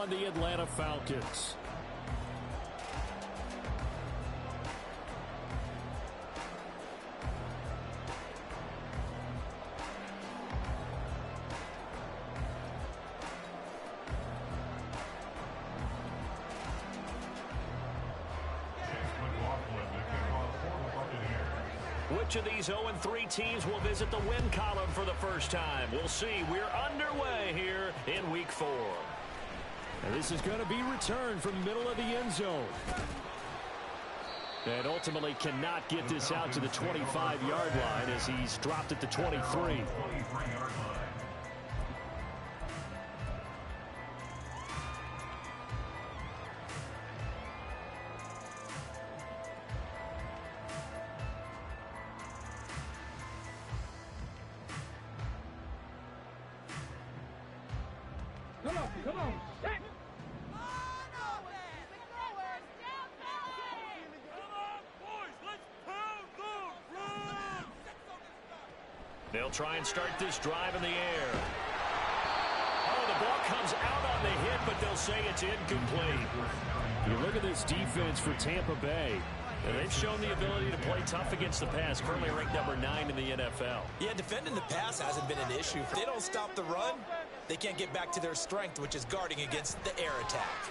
on the Atlanta Falcons. Which of these 0-3 teams will visit the win column for the first time? We'll see. We're underway here in Week 4. And this is going to be returned from the middle of the end zone. And ultimately cannot get this out to the 25-yard line as he's dropped at the 23. Come on. They'll try and start this drive in the air. Oh, the ball comes out on the hit, but they'll say it's incomplete. You look at this defense for Tampa Bay. And they've shown the ability to play tough against the pass, currently ranked number 9 in the NFL. Yeah, defending the pass hasn't been an issue. If they don't stop the run, they can't get back to their strength, which is guarding against the air attack.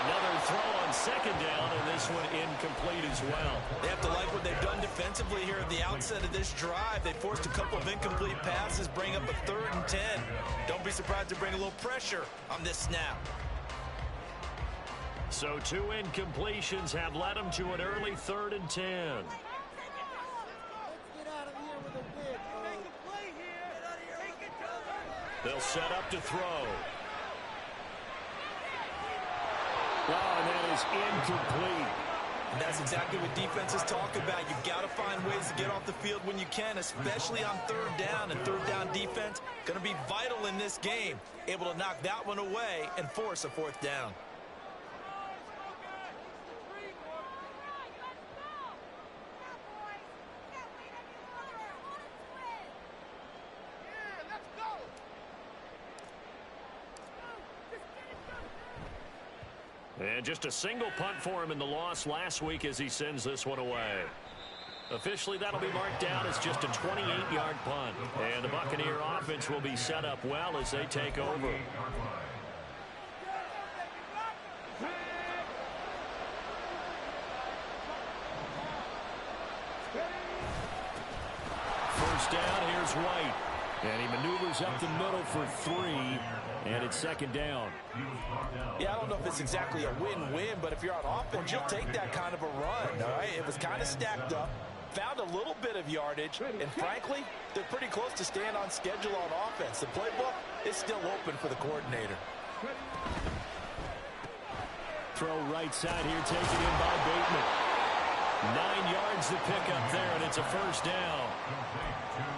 Another throw on second down, and this one incomplete as well. They have to like what they've done defensively here at the outset of this drive. They forced a couple of incomplete passes, bring up a 3rd and 10. Don't be surprised to bring a little pressure on this snap. So 2 incompletions have led them to an early 3rd and 10. They'll set up to throw. Wow, and that is incomplete. And that's exactly what defenses talk about. You've got to find ways to get off the field when you can, especially on 3rd down. And 3rd down defense going to be vital in this game. Able to knock that one away and force a 4th down. And just a single punt for him in the loss last week as he sends this one away. Officially, that'll be marked down as just a 28-yard punt. And the Buccaneer offense will be set up well as they take over. First down, here's White. And he maneuvers up the middle for 3, and it's 2nd down. Yeah, I don't know if it's exactly a win-win, but if you're on offense, you'll take that kind of a run, all right? It was kind of stacked up, found a little bit of yardage, and frankly, they're pretty close to staying on schedule on offense. The playbook is still open for the coordinator. Throw right side here, taken in by Bateman. 9 yards to pick up there, and it's a 1st down.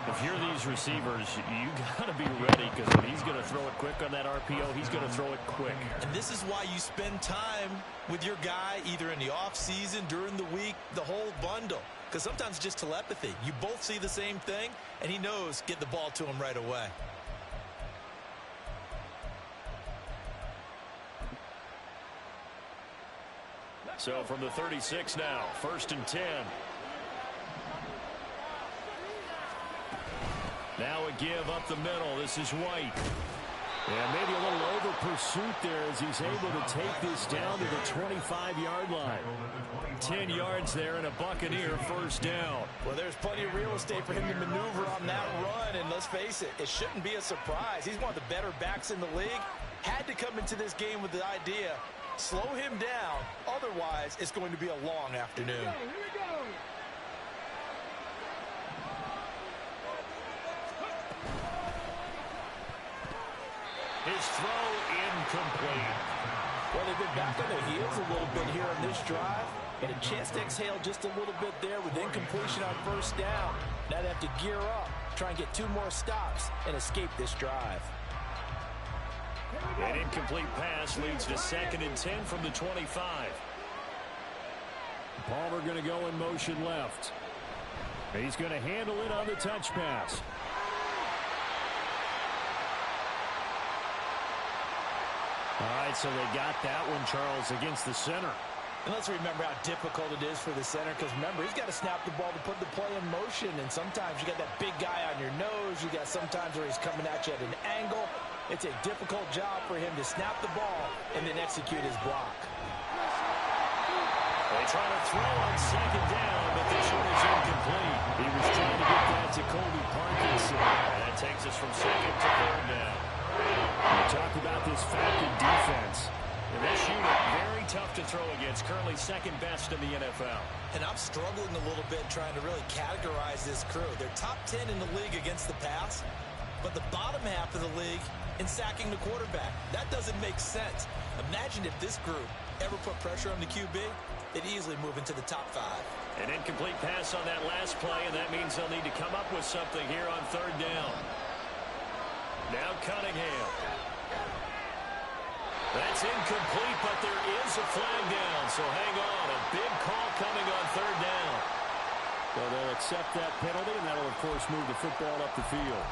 If you're these receivers, you got to be ready because when he's going to throw it quick on that RPO, he's going to throw it quick. And this is why you spend time with your guy either in the offseason, during the week, the whole bundle. Because sometimes it's just telepathy. You both see the same thing, and he knows get the ball to him right away. So from the 36 now, 1st and 10. Now a give up the middle. This is White. And maybe a little over pursuit there as he's able to take this down to the 25-yard line. 10 yards there and a Buccaneer 1st down. Well, there's plenty of real estate for him to maneuver on that run. And let's face it, it shouldn't be a surprise. He's one of the better backs in the league. Had to come into this game with the idea, slow him down. Otherwise, it's going to be a long afternoon. Here we go. His throw incomplete. Well, they've been back on their heels a little bit here on this drive, but a chance to exhale just a little bit there with incompletion on 1st down. Now they have to gear up, try and get 2 more stops, and escape this drive. An incomplete pass leads to 2nd and 10 from the 25. Palmer going to go in motion left. He's going to handle it on the touch pass. All right, so they got that one, Charles, against the center. And let's remember how difficult it is for the center, because remember, he's got to snap the ball to put the play in motion, and sometimes you got that big guy on your nose. You got sometimes where he's coming at you at an angle. It's a difficult job for him to snap the ball and then execute his block. They try to throw on second down, but this one is incomplete. He was trying to get that to Colby Parkinson. And that takes us from second to third down. We talked about this factored defense. And this unit, very tough to throw against, currently second best in the NFL. And I'm struggling a little bit trying to really categorize this crew. They're top 10 in the league against the pass, but the bottom half of the league in sacking the quarterback. That doesn't make sense. Imagine if this group ever put pressure on the QB, they'd easily move into the top 5. An incomplete pass on that last play, and that means they'll need to come up with something here on third down. Now Cunningham. That's incomplete, but there is a flag down, so hang on. A big call coming on third down. Well, they'll accept that penalty, and that'll, of course, move the football up the field.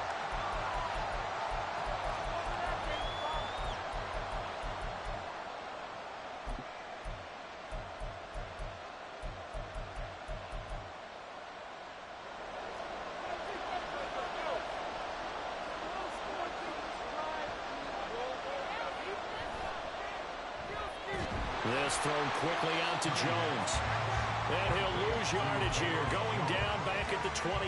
This thrown quickly out to Jones. And he'll lose yardage here, going down back at the 28.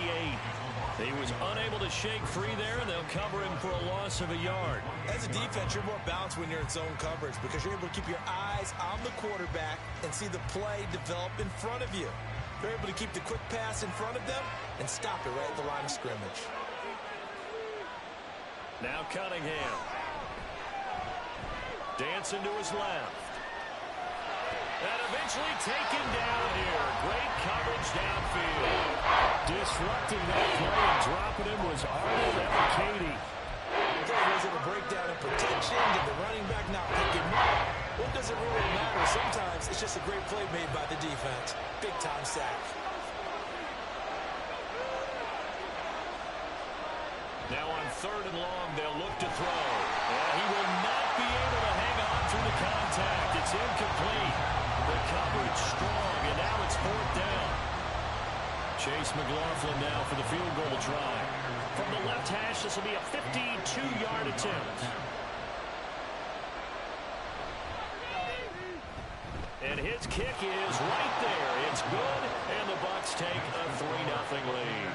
He was unable to shake free there, and they'll cover him for a loss of a yard. As a defense, you're more balanced when you're in zone coverage because you're able to keep your eyes on the quarterback and see the play develop in front of you. You're able to keep the quick pass in front of them and stop it right at the line of scrimmage. Now Cunningham. Dancing to his left. And eventually taken down here. Great coverage downfield. Disrupting that play and dropping him was Arnold Evakady. Was it a breakdown in protection? Did the running back not pick him up? What does it really matter? Sometimes it's just a great play made by the defense. Big-time sack. Now on third and long, they'll look to throw. And he will not be able to hang on through the contact. It's incomplete. The coverage strong, and now it's fourth down. Chase McLaughlin now for the field goal try. From the left hash, this will be a 52-yard attempt. And his kick is right there. It's good, and the Bucs take a 3-0 lead.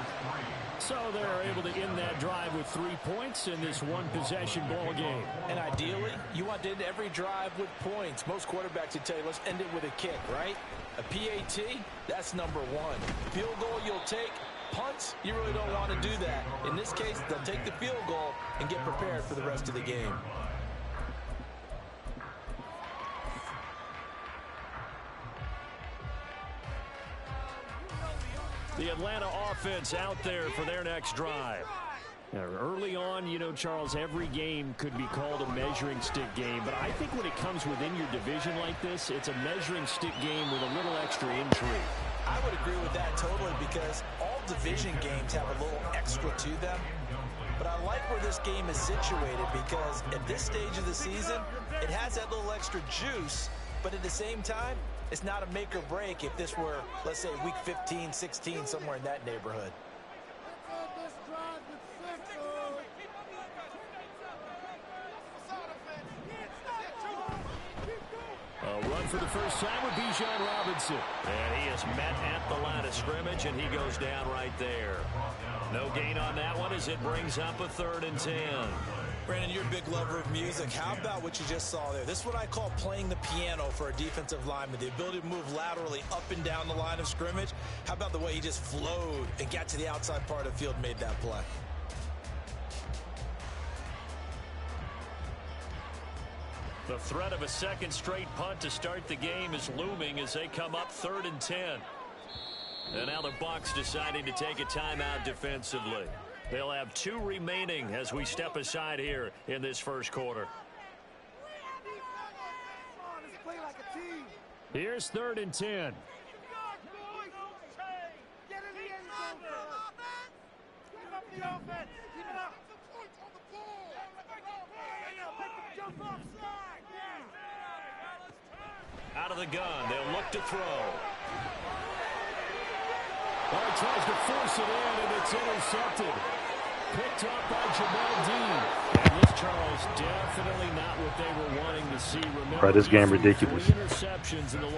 So they're able to end that drive with 3 points in this one-possession ball game. And ideally, you want to end every drive with points. Most quarterbacks would tell you, let's end it with a kick, right? A PAT, that's number 1. Field goal you'll take. Punts, you really don't want to do that. In this case, they'll take the field goal and get prepared for the rest of the game. The Atlanta offense out there for their next drive. Now, early on, you know, Charles, every game could be called a measuring stick game. But I think when it comes within your division like this, it's a measuring stick game with a little extra intrigue. I would agree with that totally because all division games have a little extra to them. But I like where this game is situated because at this stage of the season, it has that little extra juice. But at the same time, it's not a make or break if this were, let's say, week 15, 16, somewhere in that neighborhood. A run for the first time with Bijan Robinson. And he is met at the line of scrimmage, and he goes down right there. No gain on that one as it brings up a 3rd and 10. Brandon, you're a big lover of music. How about what you just saw there? This is what I call playing the piano for a defensive lineman. The ability to move laterally up and down the line of scrimmage. How about the way he just flowed and got to the outside part of the field and made that play? The threat of a second straight punt to start the game is looming as they come up 3rd and 10. And now the Bucs deciding to take a timeout defensively. They'll have 2 remaining as we step aside here in this first quarter. Here's 3rd and 10. Out of the gun, they'll look to throw. Well, he tries to force it in, and it's intercepted. Picked up by Jamel Dean. And this, Charles, definitely not what they were wanting to see. Remember, Bro, this game ridiculous.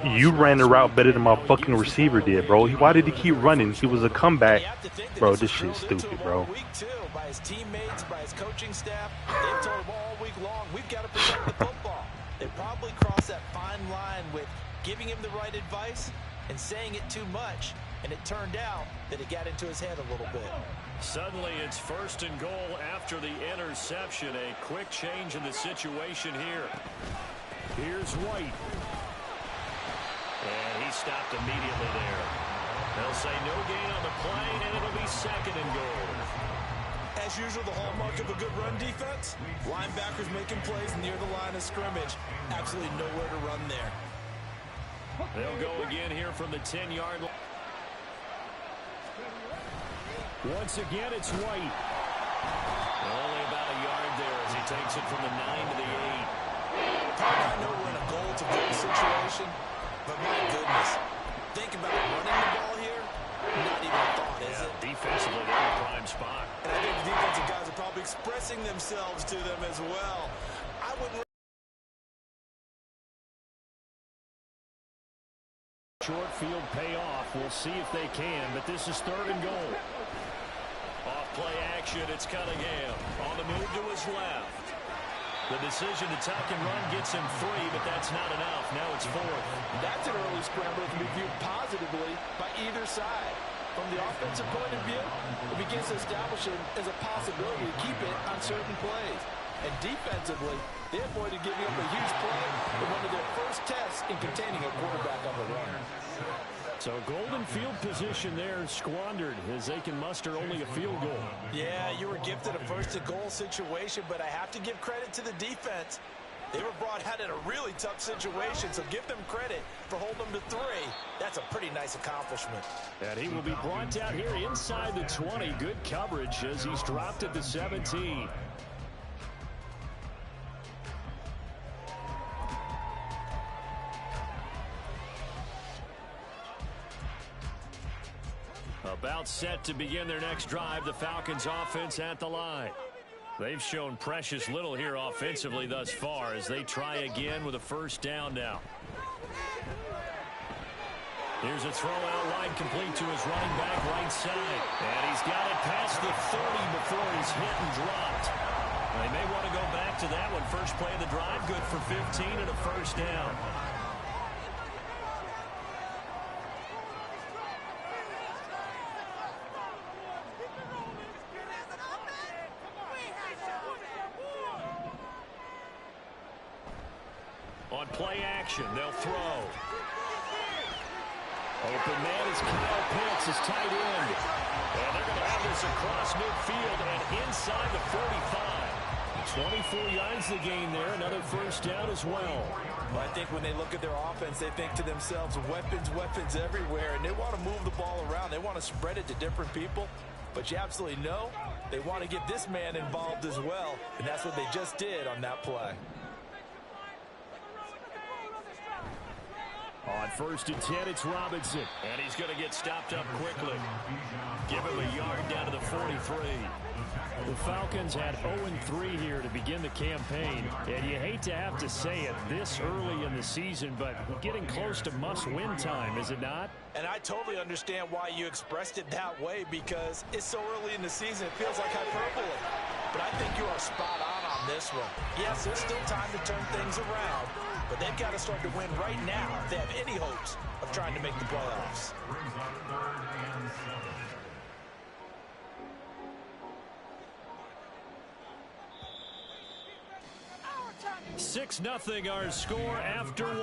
You ran the route better than my fucking receiver did, bro. Why did he keep running? He was a comeback. Bro, this shit's stupid, bro. By his teammates, by his coaching staff, they've told him all week long, we've got to protect the football. They probably crossed that fine line with giving him the right advice and saying it too much, and it turned out that it got into his head a little bit. Suddenly it's 1st and goal after the interception. A quick change in the situation here. Here's White. And he stopped immediately there. They'll say no gain on the play, and it'll be 2nd and goal. As usual, the hallmark of a good run defense, linebackers making plays near the line of scrimmage. Absolutely nowhere to run there. They'll go again here from the 10-yard line. Once again, it's White. Only about a yard there as he takes it from the 9 to the 8. I know we're in a goal-to-goal situation, but my goodness, think about running the ball here. Not even a thought, is it? Defensively, they're in a prime spot. And I think the defensive guys are probably expressing themselves to them as well. I wouldn't. Short field payoff. We'll see if they can, but this is 3rd and goal. Off play action, it's Cunningham. On the move to his left. The decision to tuck and run gets him 3, but that's not enough. Now it's 4th. That's an early scramble that can be viewed positively by either side. From the offensive point of view, it begins to establish it as a possibility to keep it on certain plays. And defensively, they avoided giving up a huge play in one of their first tests in containing a quarterback on the run. So golden field position there squandered as they can muster only a field goal. Yeah, you were gifted a 1st and goal situation, but I have to give credit to the defense. They were brought out in a really tough situation, so give them credit for holding them to 3. That's a pretty nice accomplishment. And he will be brought down here inside the 20. Good coverage as he's dropped at the 17. About set to begin their next drive, the Falcons offense at the line. They've shown precious little here offensively thus far as they try again with a 1st down now. Here's a throw out wide, complete to his running back right side. And he's got it past the 30 before he's hit and dropped. They may want to go back to that one. First play of the drive, good for 15 and a 1st down. On play action, they'll throw. Open man is Kyle Pitts, his tight end. And they're going to have this across midfield and inside the 45. 24 yards the gain there, another 1st down as well. Well, I think when they look at their offense, they think to themselves, weapons, weapons everywhere, and they want to move the ball around. They want to spread it to different people. But you absolutely know they want to get this man involved as well, and that's what they just did on that play. On 1st and 10, it's Robinson. And he's going to get stopped up quickly. Give him a yard down to the 43. The Falcons had 0-3 here to begin the campaign. And you hate to have to say it this early in the season, but getting close to must-win time, is it not? And I totally understand why you expressed it that way, because it's so early in the season, it feels like hyperbole. But I think you are spot on this one. Yes, there's still time to turn things around, but they've got to start to win right now if they have any hopes of trying to make the playoffs. 6-0 our score after 1.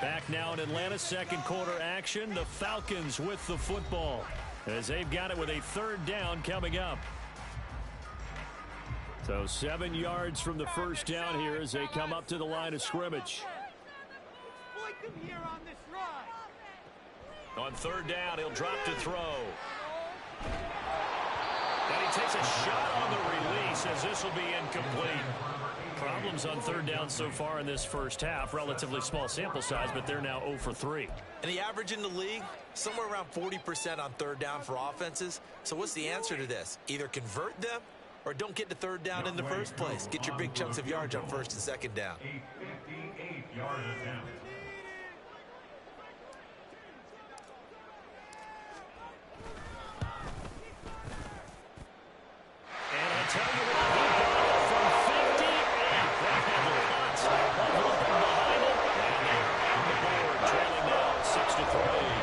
Back now in Atlanta, 2nd quarter action. The Falcons with the football as they've got it with a 3rd down coming up. So 7 yards from the 1st down here as they come up to the line of scrimmage. On 3rd down, he'll drop to throw. And he takes a shot on the release as this will be incomplete. Problems on third down so far in this first half. Relatively small sample size, but they're now 0 for 3. And the average in the league, somewhere around 40% on third down for offenses. So what's the answer to this? Either convert them or don't get to third down in the first place. Get your big chunks of yards on first and second down. 8-58-yard attempt. And I tell you what, he got it from 50, and that had lots of room behind it. And on the board, trailing now 6-3.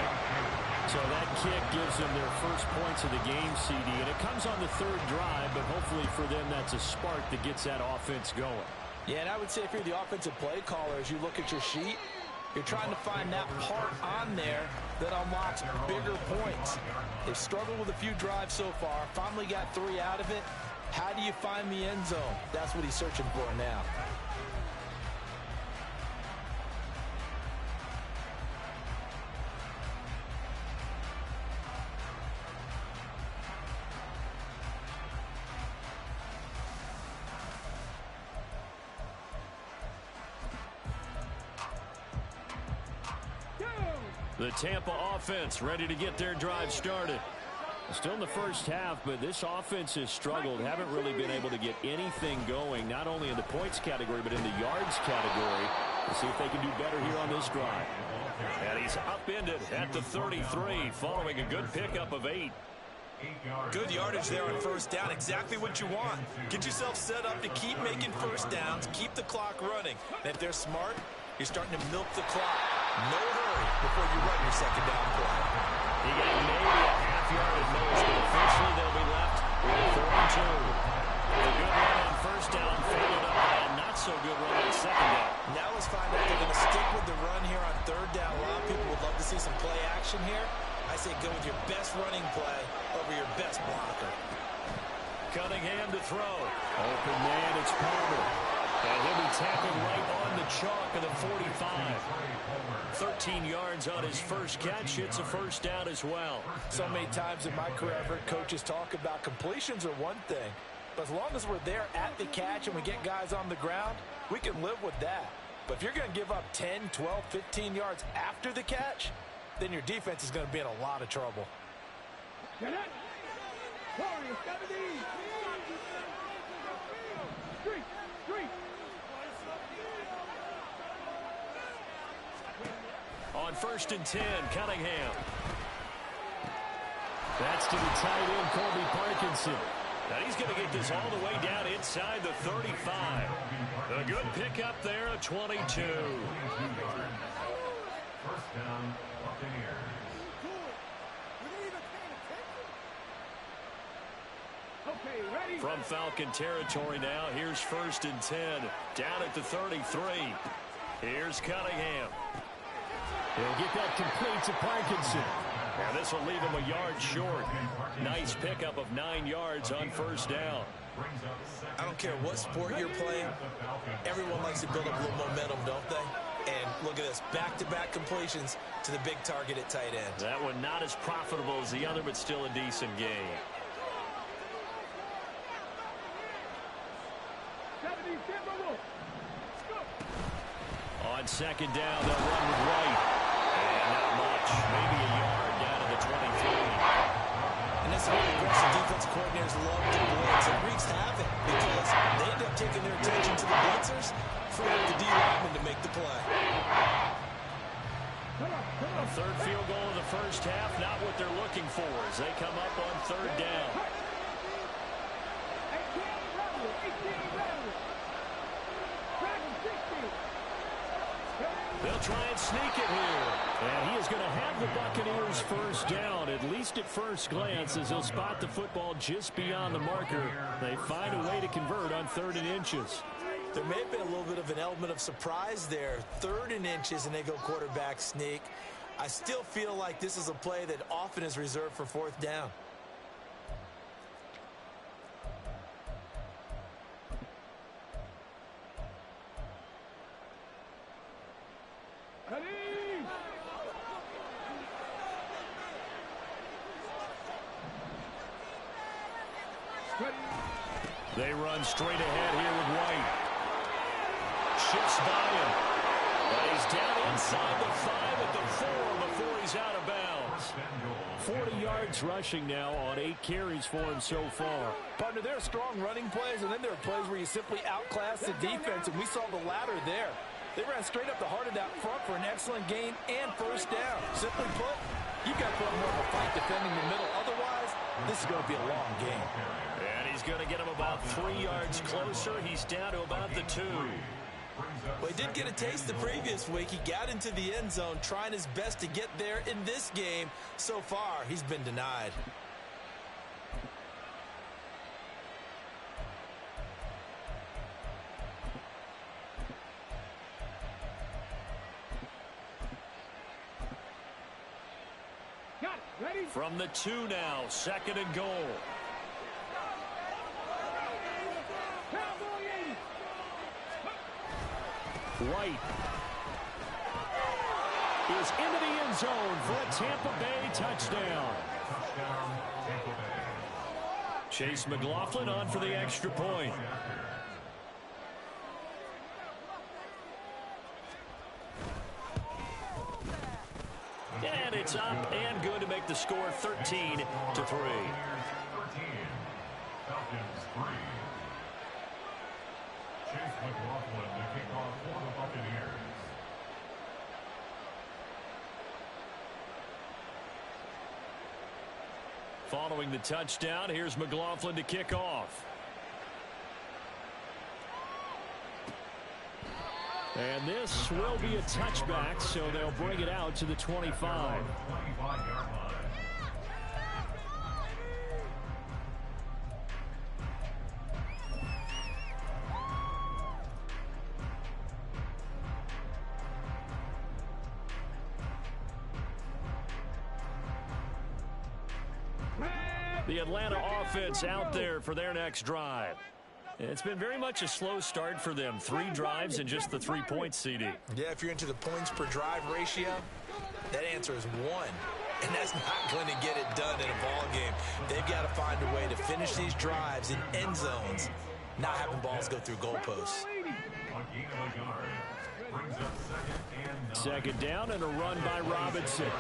So that kick gives them their first points of the game, CD, and it comes on the third drive, but hopefully for them that's a spark that gets that offense going. Yeah, and I would say if you're the offensive play caller, as you look at your sheet, you're trying to find that part on there that unlocks bigger points. They've struggled with a few drives so far, finally got 3 out of it. How do you find the end zone? That's what he's searching for now. The Tampa offense ready to get their drive started. Still in the first half, but this offense has struggled. Haven't really been able to get anything going, not only in the points category, but in the yards category. We'll see if they can do better here on this drive. And he's upended at the 33, following a good pickup of 8. Good yardage there on first down. Exactly what you want. Get yourself set up to keep making first downs, keep the clock running. And if they're smart, you're starting to milk the clock. No hurry before you run your second down play. He got maybe a half yard at most, but eventually they'll be left with 4 and 2. A good run on first down, followed up by a not-so-good run on second down. Now let's find out if they're going to stick with the run here on third down. A lot of people would love to see some play action here. I say go with your best running play over your best blocker. Cunningham to throw. Open man, it's Palmer. And he'll be tackled right on the chalk of the 45. 13 yards on his first catch. It's a first down as well. So many times in my career, I've heard coaches talk about completions are one thing. But as long as we're there at the catch and we get guys on the ground, we can live with that. But if you're going to give up 10, 12, 15 yards after the catch, then your defense is going to be in a lot of trouble. On first and 10, Cunningham. That's to the tight end, Colby Parkinson. And he's going to get this all the way down inside the 35. A good pickup there, a 22. First down, Buccaneers. From Falcon territory now, here's first and 10. Down at the 33. Here's Cunningham. He'll get that complete to Parkinson. And this will leave him a yard short. Nice pickup of 9 yards on first down. I don't care what sport you're playing. Everyone likes to build up a little momentum, don't they? And look at this, back-to-back completions to the big target at tight end. That one not as profitable as the other, but still a decent game. On second down, they'll run with White. And not much. Maybe a yard down to the 23. And that's how aggressive defensive coordinators love to blitz. It wreaks havoc because they end up taking their attention to the blitzers, free up the D-lineman to make the play. A third field goal in the first half, not what they're looking for as they come up on third down. They'll try and sneak it here. And he is going to have the Buccaneers first down, at least at first glance, as he'll spot the football just beyond the marker. They find a way to convert on 3rd and inches. There may have been a little bit of an element of surprise there. 3rd and inches, and they go quarterback sneak. I still feel like this is a play that often is reserved for 4th down. They run straight ahead here with White. shifts by him. But he's down inside the 5 at the 4 before he's out of bounds. 40 yards rushing now on 8 carries for him so far. Partner, there are strong running plays, and then there are plays where you simply outclass the defense, and we saw the latter there. They ran straight up the heart of that front for an excellent gain and first down. Simply put, you've got to put more of a fight defending the middle. Otherwise, this is going to be a long game. And he's going to get him about 3 yards closer. He's down to about the 2. Well, he did get a taste the previous week. He got into the end zone trying his best to get there in this game. So far, he's been denied. Got it. Ready? From the 2 now, 2nd and goal. Cowboy 80. White is into the end zone for a Tampa Bay touchdown. Chase McLaughlin on for the extra point. And it's up and good to make the score 13-3. Chase McLaughlin to kick off for the Buccaneers. Following the touchdown, here's McLaughlin to kick off. And this will be a touchback, so they'll bring it out to the 25. 25-yard line. The Atlanta offense out there for their next drive. It's been very much a slow start for them. 3 drives and just the 3 points, CD. Yeah, if you're into the points per drive ratio, that answer is 1. And that's not going to get it done in a ball game. They've got to find a way to finish these drives in end zones, not having balls go through goalposts. Second down and a run by Robinson.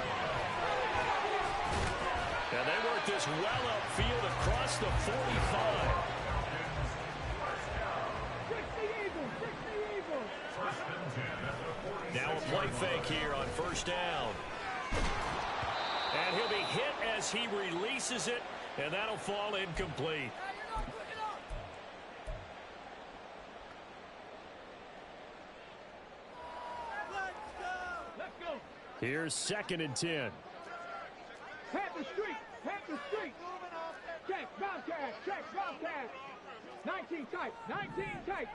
And they work this well upfield across the 45. Now a play fake here on first down. And he'll be hit as he releases it, and that'll fall incomplete. Let's go. Here's 2nd and 10. Pat the street. Pat the street. Check. Bobcat. Check. Bobcat. 19 tight. 19 tight.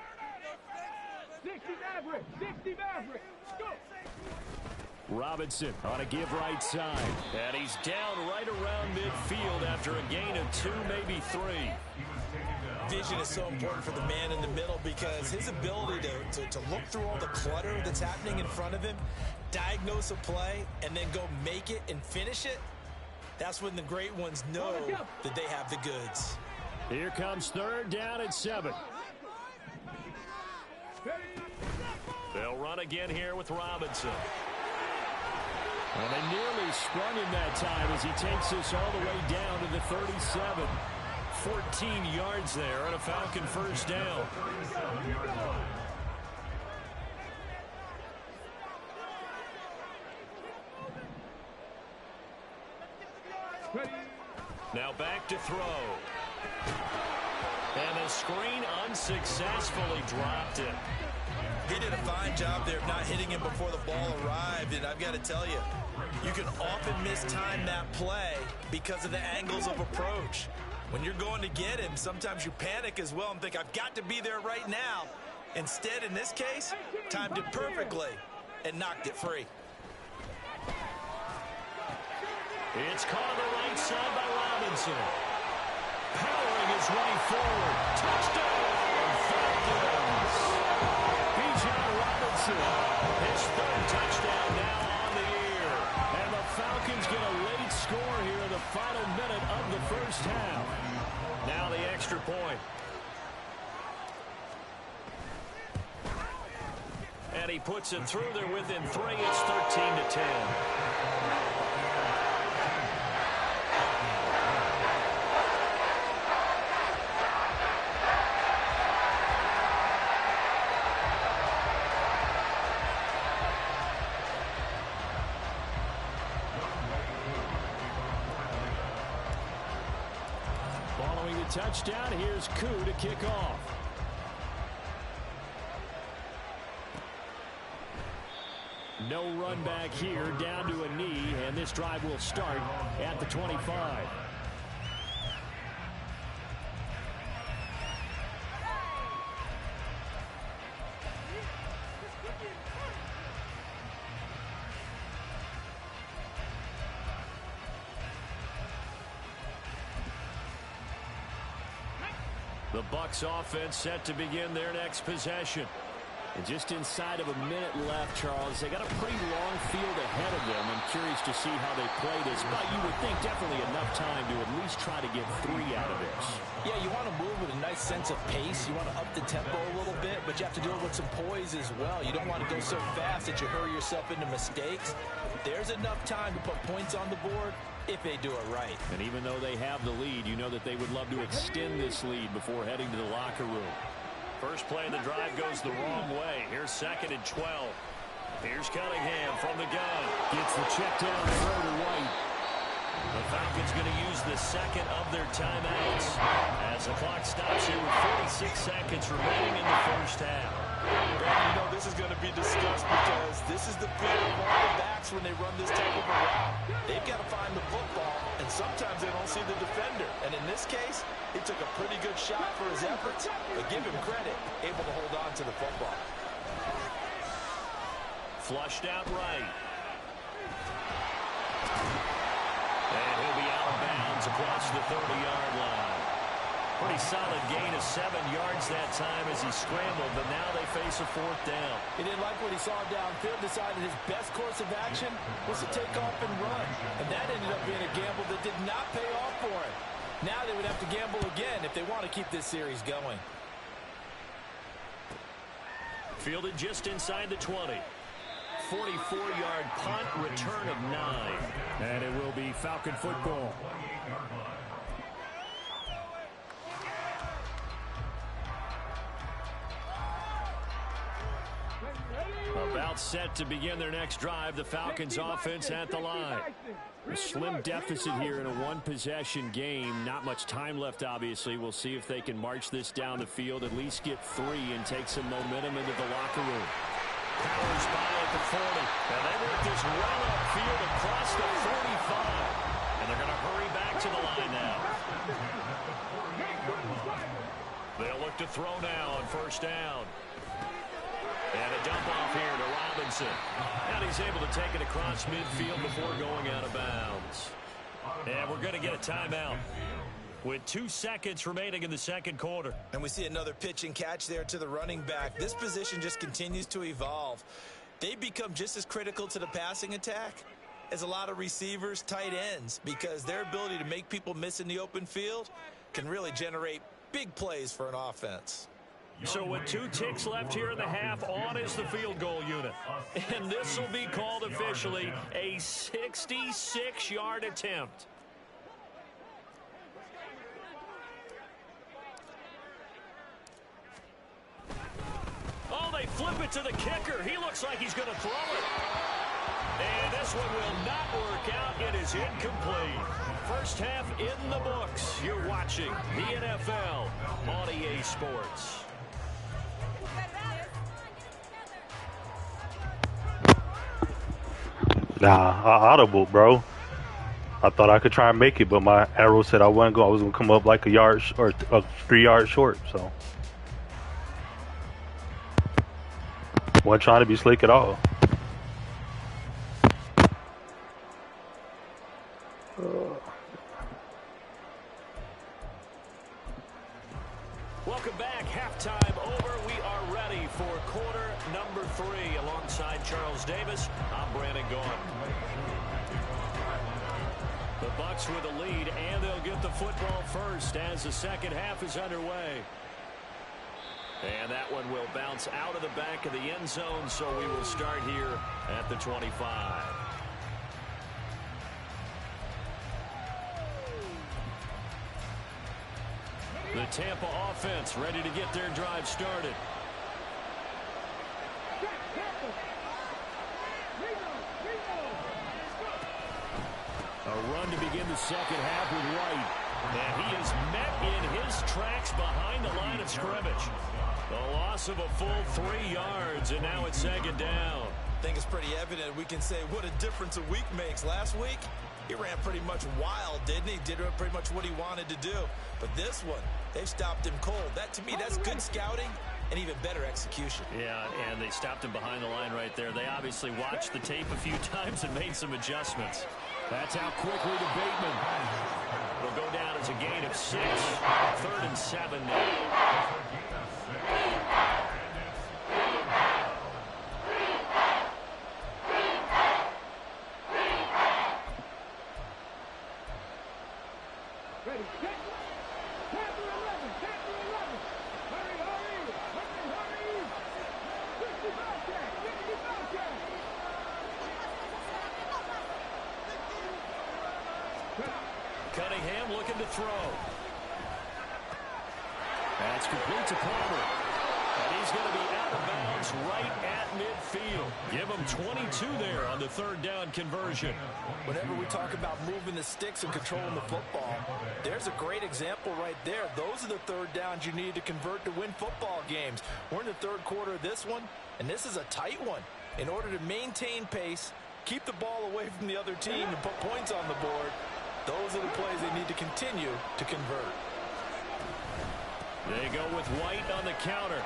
60 Maverick. 60 Maverick. Go. Robinson on a give right side. And he's down right around midfield after a gain of 2, maybe 3. Vision is so important for the man in the middle because his ability to look through all the clutter that's happening in front of him, diagnose a play, and then go make it and finish it, that's when the great ones know that they have the goods. Here comes 3rd down and 7. They'll run again here with Robinson. And they nearly sprung him that time as he takes this all the way down to the 37. 14 yards there and a Falcon first down. Now back to throw. And the screen unsuccessfully dropped it. He did a fine job there of not hitting him before the ball arrived, and I've got to tell you, you can often mistime that play because of the angles of approach. When you're going to get him, sometimes you panic as well and think, I've got to be there right now. Instead, in this case, timed it perfectly and knocked it free. It's caught on the right side by Robinson. Powering his way forward. Touchdown, Falcons! Bijan Robinson, his 3rd touchdown now on the year. And the Falcons get a late score here in the final minute of the first half. Now the extra point. And he puts it through there within 3. It's 13-10. Following the touchdown, here's Koo to kick off. No run back here, down to a knee, and this drive will start at the 25. The Bucs offense set to begin their next possession. And just inside of a minute left, Charles, they got a pretty long field ahead of them. I'm curious to see how they play this, but you would think definitely enough time to at least try to get 3 out of this. Yeah, you want to move with a nice sense of pace. You want to up the tempo a little bit, but you have to do it with some poise as well. You don't want to go so fast that you hurry yourself into mistakes. There's enough time to put points on the board if they do it right. And even though they have the lead, you know that they would love to extend this lead before heading to the locker room. First play of the drive goes the wrong way. Here's 2nd and 12. Here's Cunningham from the gun. Gets the check down throw to White. The Falcons going to use the second of their timeouts as the clock stops here with 46 seconds remaining in the first half. And you know this is going to be discussed because this is the fear of all the backs when they run this type of a route. They've got to find the football, and sometimes they don't see the defender. And in this case, he took a pretty good shot for his efforts, but give him credit, able to hold on to the football. Flushed out right. And he'll be out of bounds across the 30-yard line. Pretty solid gain of 7 yards that time as he scrambled, but now they face a 4th down. He didn't like what he saw downfield, decided his best course of action was to take off and run. And that ended up being a gamble that did not pay off for him. Now they would have to gamble again if they want to keep this series going. Fielded just inside the 20. 44-yard punt, return of 9. And it will be Falcon football. About set to begin their next drive, the Falcons offense at the line. A slim deficit here in a one-possession game. Not much time left, obviously. We'll see if they can march this down the field, at least get 3 and take some momentum into the locker room. Powers by at the 40. And they work this well upfield across the 45. And they're going to hurry back to the line now. They'll look to throw now on 1st down. And a dump off here to Robinson. And he's able to take it across midfield before going out of bounds. And we're going to get a timeout with 2 seconds remaining in the second quarter. And we see another pitch and catch there to the running back. This position just continues to evolve. They become just as critical to the passing attack as a lot of receivers, tight ends, because their ability to make people miss in the open field can really generate big plays for an offense. So with 2 ticks left here in the half, on is the field goal unit. And this will be called officially a 66-yard attempt. Oh, they flip it to the kicker. He looks like he's going to throw it. And this one will not work out. It is incomplete. First half in the books. You're watching the NFL on EA Sports. Nah, audible, bro. I thought I could try and make it, but my arrow said I wasn't going. I was gonna come up like a yard or 3 yards short. So, wasn't trying to be slick at all. Welcome back. Halftime over. We are ready for quarter number 3. Alongside Charles Davis, I'm Brandon Gaughan. The Bucs with the lead, and they'll get the football first as the second half is underway. And that one will bounce out of the back of the end zone, so we will start here at the 25. The Tampa offense ready to get their drive started. A run to begin the second half with White. And he is met in his tracks behind the line of scrimmage. The loss of a full 3 yards, and now it's second down. I think it's pretty evident. We can say what a difference a week makes. Last week, he ran pretty much wild, didn't he? Did pretty much what he wanted to do. But this one, they've stopped him cold. That, to me, that's good scouting and even better execution. Yeah, and they stopped him behind the line right there. They obviously watched the tape a few times and made some adjustments. That's out quickly to Bateman. It'll go down as a gain of 6. 3rd and 7 now. Ready, set. Tampa 11, Tampa 11. Hurry, hurry, hurry, hurry. 60 Bobcat, 60 Bobcat. Cunningham looking to throw. That's complete to Palmer. And he's going to be out of bounds right at midfield. Give him 22 there on the 3rd down conversion. Whenever we talk about moving the sticks and controlling the football, there's a great example right there. Those are the 3rd downs you need to convert to win football games. We're in the 3rd quarter of this one, and this is a tight one. In order to maintain pace, keep the ball away from the other team, and put points on the board, those are the plays they need to continue to convert. They go with White on the counter.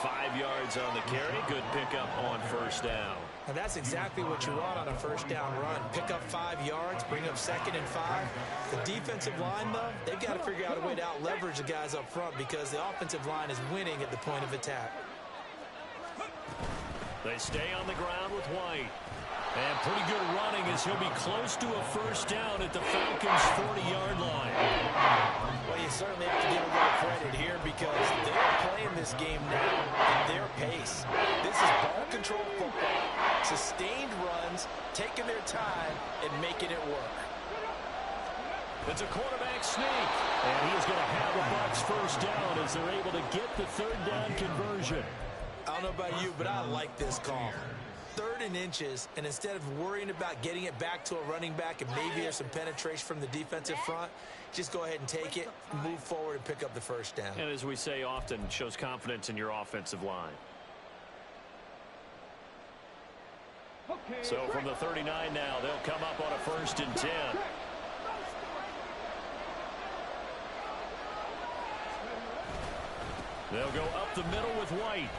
5 yards on the carry. Good pickup on 1st down. And that's exactly what you want on a 1st down run. Pick up 5 yards, bring up 2nd and 5. The defensive line, though, they've got to figure out a way to out-leverage the guys up front because the offensive line is winning at the point of attack. They stay on the ground with White. And pretty good running as he'll be close to a 1st down at the Falcons' 40-yard line. Well, you certainly have to give a little credit here because they're playing this game now at their pace. This is ball control football, sustained runs, taking their time, and making it work. It's a quarterback sneak. And he is going to have the Bucs 1st down as they're able to get the 3rd down conversion. I don't know about you, but I like this call. 3rd and inches, and instead of worrying about getting it back to a running back and maybe there's some penetration from the defensive front, just go ahead and take it, move forward, and pick up the 1st down. And as we say often, shows confidence in your offensive line. Okay, So from the 39 now, they'll come up on a 1st and 10. They'll go up the middle with White.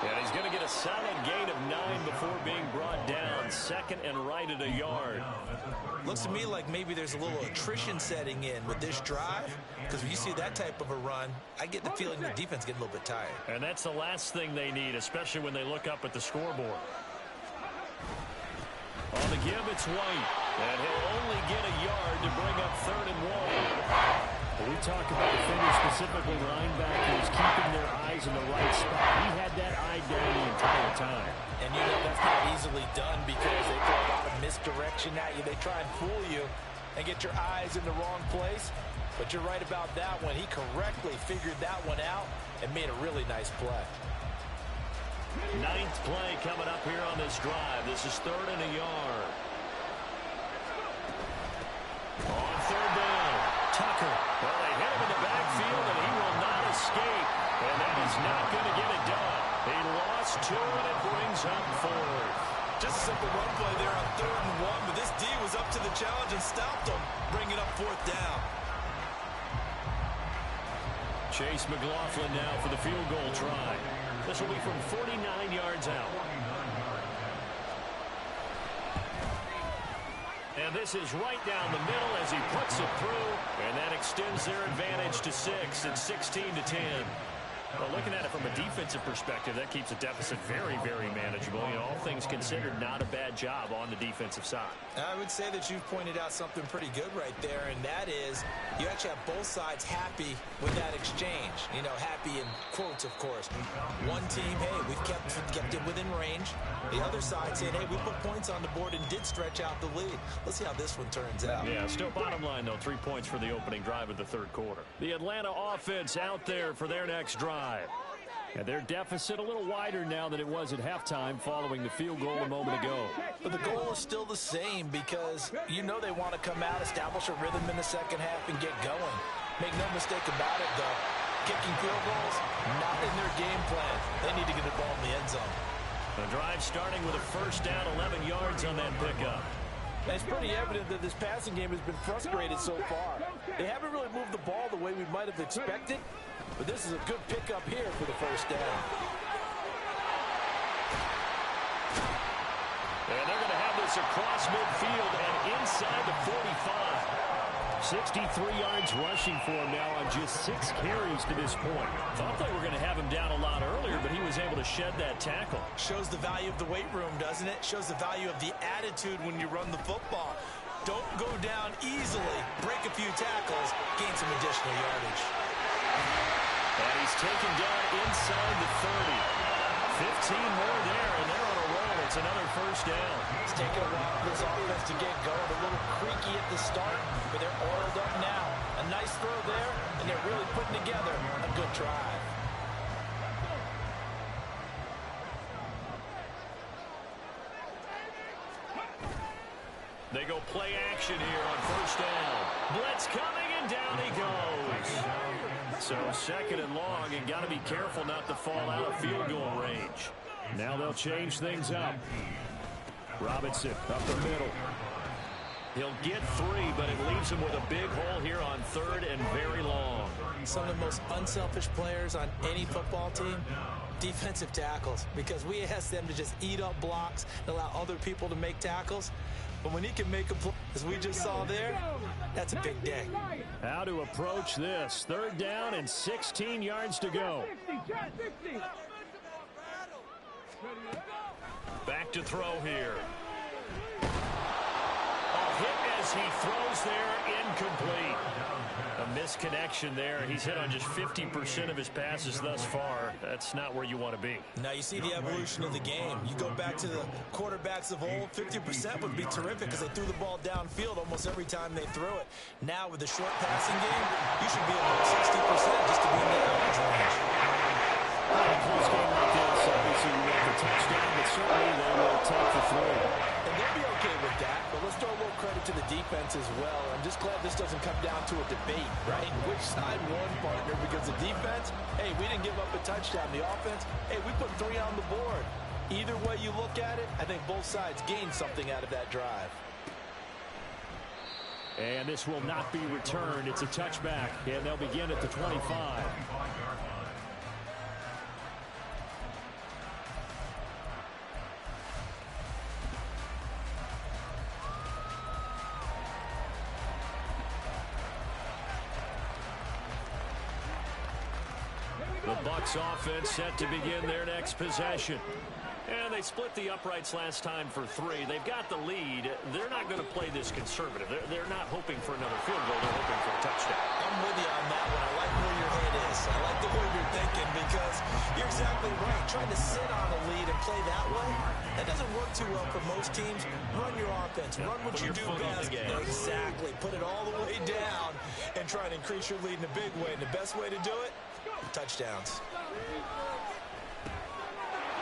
And he's going to get a solid gain of 9 before being brought down. 2nd and right at a yard. Looks to me like maybe there's a little attrition setting in with this drive, because when you see that type of a run, I get the feeling the defense getting a little bit tired. And that's the last thing they need, especially when they look up at the scoreboard. On the give, it's White. And he'll only get a yard to bring up 3rd and 1. When we talk about defenders, specifically linebackers, keeping their eyes in the right spot. He had that eye down the entire time. And you know that's not easily done because they throw a lot of misdirection at you. They try and fool you and get your eyes in the wrong place. But you're right about that one. He correctly figured that one out and made a really nice play. 9th play coming up here on this drive. This is 3rd and a yard. On 3rd down, Tucker. Well, they hit him in the backfield, and he will not escape. And that is not going to get it done. He lost 2, and it brings up 4. Just a simple run play there on 3rd and 1, but this D was up to the challenge and stopped him, bringing up 4th down. Chase McLaughlin now for the field goal try. This will be from 49 yards out. And this is right down the middle as he puts it through, and that extends their advantage to 6. It's 16 to 10. Well, looking at it from a defensive perspective, that keeps the deficit very, very manageable. You know, all things considered, not a bad job on the defensive side. I would say that you've pointed out something pretty good right there, and that is you actually have both sides happy with that exchange. You know, happy in quotes, of course. One team, hey, we've kept it within range. The other side saying, hey, we put points on the board and did stretch out the lead. Let's see how this one turns out. Yeah, still bottom line, though, 3 points for the opening drive of the third quarter. The Atlanta offense out there for their next drive. And their deficit a little wider now than it was at halftime following the field goal a moment ago. But the goal is still the same because you know they want to come out, establish a rhythm in the second half, and get going. Make no mistake about it, though. Kicking field goals, not in their game plan. They need to get the ball in the end zone. The drive starting with a first down, 11 yards on that pickup. And it's pretty evident that this passing game has been frustrated so far. They haven't really moved the ball the way we might have expected. But this is a good pickup here for the first down. And they're going to have this across midfield and inside the 45. 63 yards rushing for him now on just 6 carries to this point. Thought they were going to have him down a lot earlier, but he was able to shed that tackle. Shows the value of the weight room, doesn't it? Shows the value of the attitude when you run the football. Don't go down easily. Break a few tackles. Gain some additional yardage. And he's taken down inside the 30. 15 more there, and they're on a roll. It's another first down. It's taken a while for this offense to get going. A little creaky at the start, but they're oiled up now. A nice throw there, and they're really putting together a good drive. They go play action here on first down. Blitz coming, and down he goes. So second and long, and got to be careful not to fall out of field goal range. Now they'll change things up. Robinson up the middle. He'll get 3, but it leaves him with a big hole here on third and very long. Some of the most unselfish players on any football team, defensive tackles, because we ask them to just eat up blocks and allow other people to make tackles. But when he can make a play, as we just saw there, that's a big day. How to approach this. Third down and 16 yards to go. Back to throw here. A hit as he throws there, incomplete. A misconnection there. He's hit on just 50% of his passes thus far. That's not where you want to be. Now you see the evolution of the game. You go back to the quarterbacks of old, 50% would be terrific because they threw the ball downfield almost every time they threw it. Now with the short passing game, you should be about 60% just to be in the average range. In a close game like this, obviously you want the touchdown, but certainly they will take the throw. And they'll be okay with that, but let's throw a little credit to the defense as well. I'm just glad this doesn't come down to a debate, right? Which side won, partner? Because the defense, hey, we didn't give up a touchdown. The offense, hey, we put 3 on the board. Either way you look at it, I think both sides gained something out of that drive. And this will not be returned. It's a touchback, and they'll begin at the 25. The Bucs offense set to begin their next possession. And they split the uprights last time for 3. They've got the lead. They're not going to play this conservative. They're not hoping for another field goal. They're hoping for a touchdown. I'm with you on that one. I like where your head is. I like the way you're thinking because you're exactly right. Trying to sit on a lead and play that way, that doesn't work too well for most teams. Run your offense. Run what you do best. Exactly. Put it all the way down and try and increase your lead in a big way. And the best way to do it, touchdowns.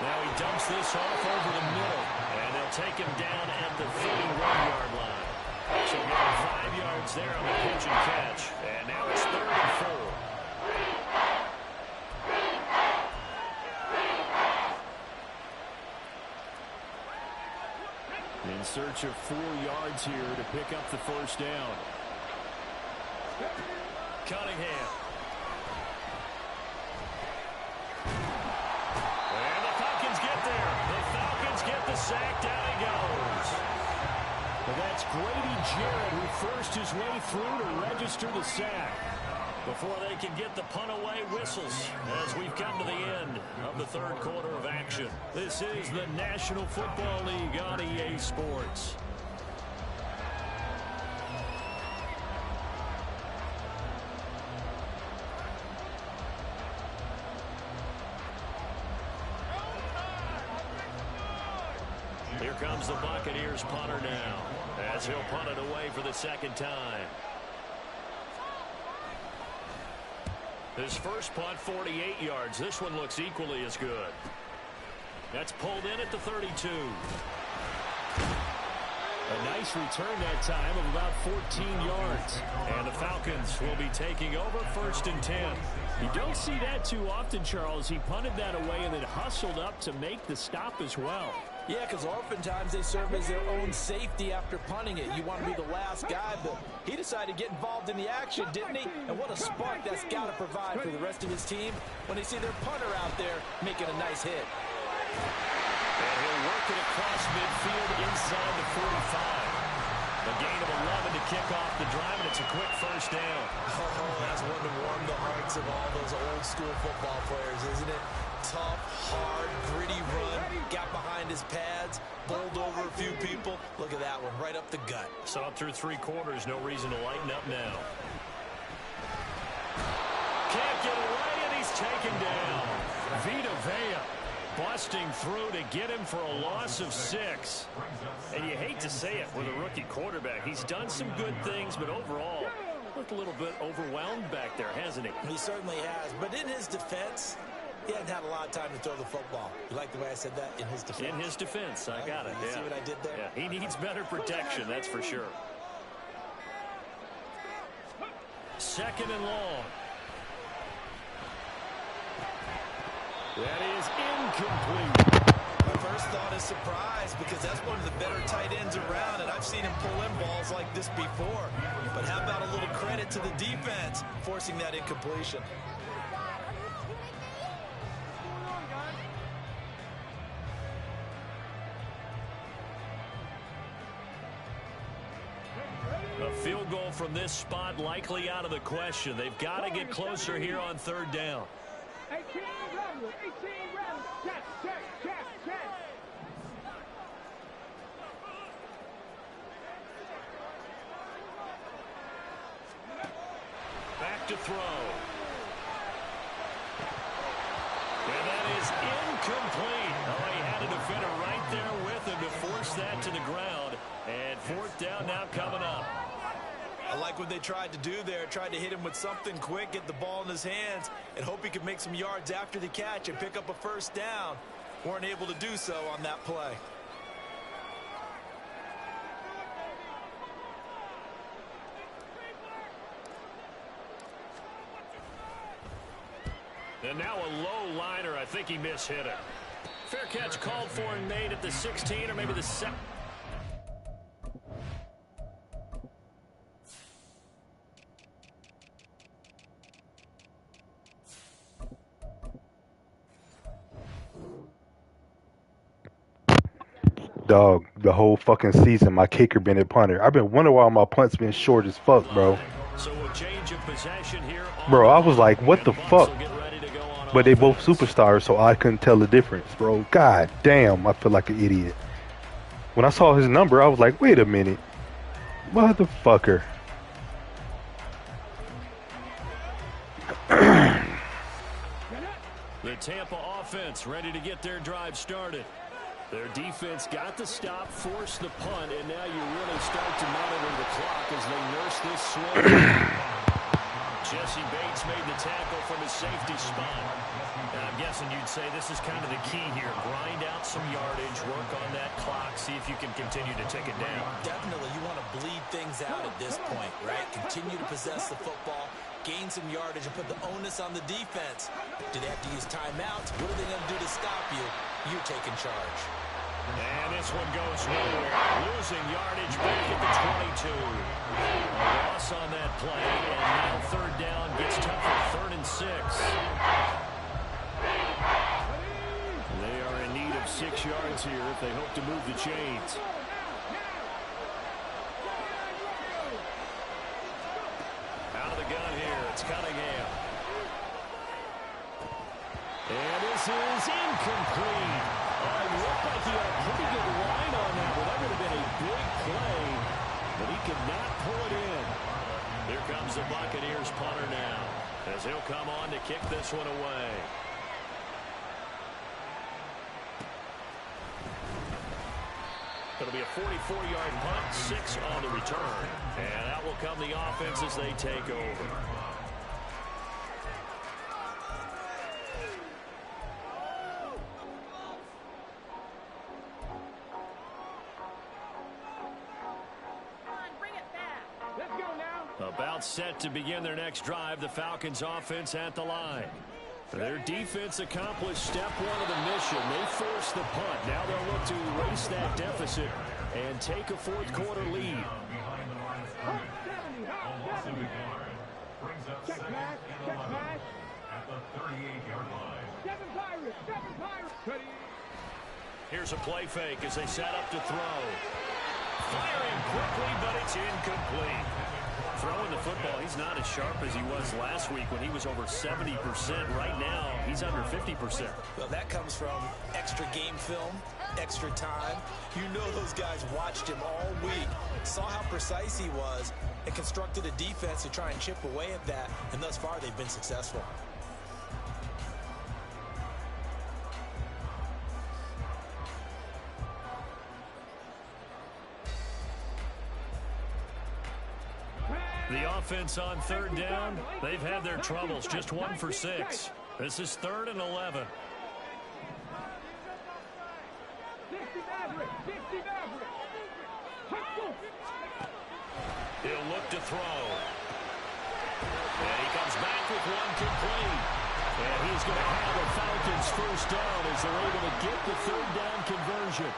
Now he dumps this off over the middle, and they'll take him down at the 31-yard line. So getting 5 yards there on the pitch and catch, and now it's 3rd and 4. In search of 4 yards here to pick up the first down. Cunningham. Get the sack, down he goes. But that's Grady Jarrett who forced his way through to register the sack before they can get the punt away whistles as we've come to the end of the third quarter of action. This is the National Football League on EA Sports. comes the Buccaneers punter now, as he'll punt it away for the second time. His first punt, 48 yards. This one looks equally as good. That's pulled in at the 32. A nice return that time of about 14 yards. And the Falcons will be taking over 1st and 10. You don't see that too often, Charles. He punted that away and then hustled up to make the stop as well. Yeah, because oftentimes they serve as their own safety after punting it. You want to be the last guy, but he decided to get involved in the action, didn't he? And what a spark that's got to provide for the rest of his team when they see their punter out there making a nice hit. And he'll work it across midfield inside the 45. A gain of 11 to kick off the drive, and it's a quick first down. Oh, that's one to warm the hearts of all those old school football players, isn't it? Tough, hard, gritty run, got behind his pads, bowled over a few people. Look at that one, right up the gut. So up through 3 quarters, no reason to lighten up now. Can't get away, and he's taken down. Vita Vea busting through to get him for a loss of 6. And you hate to say it with a rookie quarterback. He's done some good things, but overall, looked a little bit overwhelmed back there, hasn't he? He certainly has. But in his defense, he hadn't had a lot of time to throw the football. You like the way I said that? In his defense. In his defense, I got it. You see what I did there? Yeah, he needs better protection, that's for sure. 2nd and long. That is incomplete. My first thought is surprise, because that's one of the better tight ends around, and I've seen him pull in balls like this before. But how about a little credit to the defense forcing that incompletion? A field goal from this spot likely out of the question. They've got to get closer here on 3rd down. 18 Rebels, 18 Rebels, check, check, check, check. Back to throw. And that is incomplete. Oh, he had a defender right there with him to force that to the ground. And 4th down now coming up. I like what they tried to do there. Tried to hit him with something quick, get the ball in his hands, and hope he could make some yards after the catch and pick up a 1st down. Weren't able to do so on that play. And now a low liner. I think he mishit it. Fair catch called for and made at the 16 or maybe the 7. Dog, the whole fucking season, my kicker been a punter. I've been wondering why my punts been short as fuck, bro. So a change of possession here. Bro, I was like, what the fuck? But they both superstars, so I couldn't tell the difference, bro. God damn, I feel like an idiot. When I saw his number, I was like, wait a minute. Motherfucker. The Tampa offense ready to get their drive started. Their defense got the stop, forced the punt, and now you really start to monitor the clock as they nurse this swing. Jesse Bates made the tackle from his safety spot. And I'm guessing you'd say this is kind of the key here. Grind out some yardage, work on that clock, see if you can continue to take it down. Definitely, you want to bleed things out at this point, right? Continue to possess the football, gain some yardage, and put the onus on the defense. Do they have to use timeouts? What are they going to do to stop you? You're taking charge. And this one goes nowhere. Losing yardage back at the 22. A loss on that play, and now 3rd down gets tougher. 3rd and 6. They are in need of 6 yards here if they hope to move the chains. Out of the gun here, it's Cunningham. And this is incomplete. It looked like he had a pretty good line on that one. That would have been a big play, but he could not pull it in. Here comes the Buccaneers punter now, as he'll come on to kick this one away. It'll be a 44-yard punt, 6 on the return. And out will come the offense as they take over. About set to begin their next drive, the Falcons offense at the line. Their defense accomplished step 1 of the mission. They forced the punt. Now they'll look to erase that deficit and take a fourth-quarter lead. Check pass, check pass. At the 38-yard line. 7 Pirates. Ready. Here's a play fake as they set up to throw. Firing quickly, but it's incomplete. Throwing the football, he's not as sharp as he was last week when he was over 70%. Right now, he's under 50%. Well, that comes from extra game film, extra time. You know those guys watched him all week, saw how precise he was, and constructed a defense to try and chip away at that, and thus far they've been successful. The offense on 3rd down, they've had their troubles, just 1 for 6. This is 3rd and 11. 60 average. He'll look to throw. And he comes back with 1 complete. And he's going to have a Falcons first down as they're able to get the 3rd down conversion.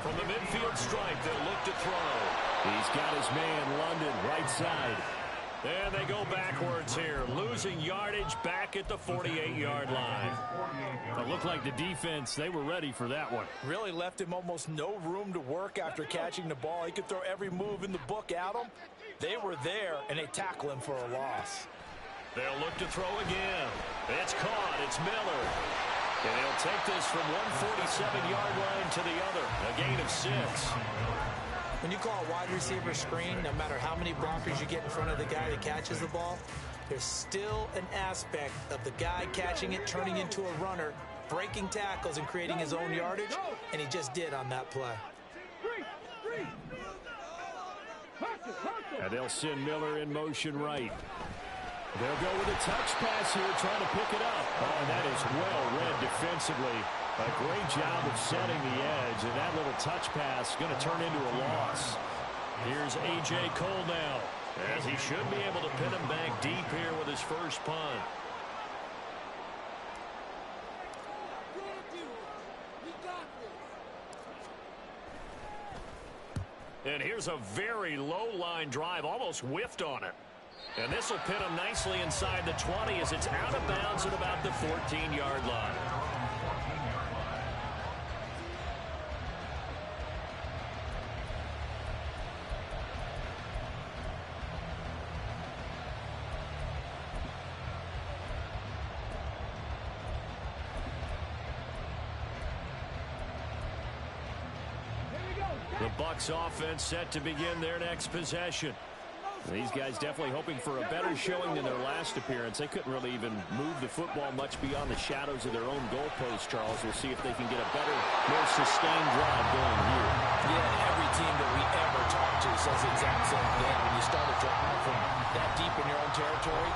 From the midfield stripe, they'll look to throw. He's got his man, London, right side. And they go backwards here, losing yardage back at the 48-yard line. It looked like the defense, they were ready for that one. Really left him almost no room to work after catching the ball. He could throw every move in the book at him. They were there, and they tackle him for a loss. They'll look to throw again. It's caught. It's Miller. And he'll take this from 147-yard line to the other. A gain of 6. When you call a wide receiver screen, no matter how many blockers you get in front of the guy that catches the ball, there's still an aspect of the guy catching it, turning into a runner, breaking tackles and creating his own yardage, and he just did on that play. And they'll send Miller in motion right. They'll go with a touch pass here, trying to pick it up. Oh, that is well read defensively. A great job of setting the edge, and that little touch pass is going to turn into a loss. Here's A.J. Cole now, as he should be able to pin him back deep here with his first punt. And here's a very low-line drive, almost whiffed on it. And this will pin him nicely inside the 20 as it's out of bounds at about the 14-yard line. The Bucs offense set to begin their next possession. These guys definitely hoping for a better showing than their last appearance. They couldn't really even move the football much beyond the shadows of their own goalpost, Charles. We'll see if they can get a better, more sustained drive going here. Yeah, every team that we ever talk to says the exact same thing. When you start a drive from that deep in your own territory,